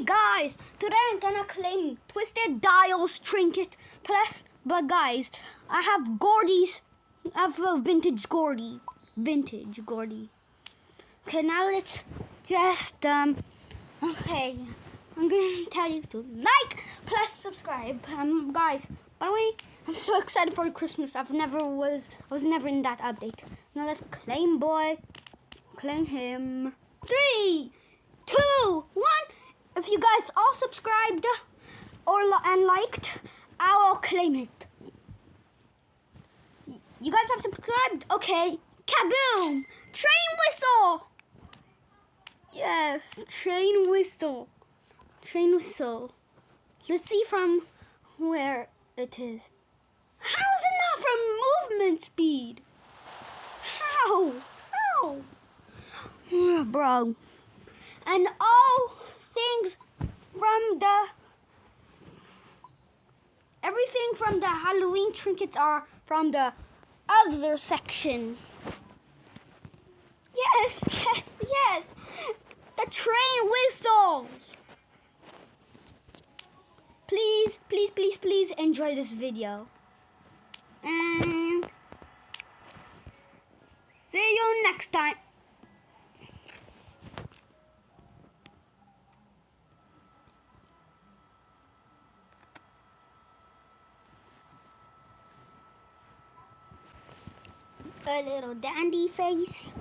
Guys, today I'm gonna claim Twisted Dials Trinket Plus. But guys, I have Gordy's. I have a vintage Gordy. Vintage Gordy. Okay, now let's just okay, I'm gonna tell you to like plus subscribe. Guys, by the way, I'm so excited for Christmas. I was never in that update. Now let's claim boy. Claim him. 3, 2, 1. If you guys all subscribed and liked, I will claim it. You guys have subscribed? Okay. Kaboom! Train whistle! Yes, train whistle. Train whistle. Let's see from where it is. How is it not from movement speed? How? Bro. And all things from everything from the Halloween trinkets are from the other section. Yes. The train whistle. Please enjoy this video. And see you next time. A little dandy face.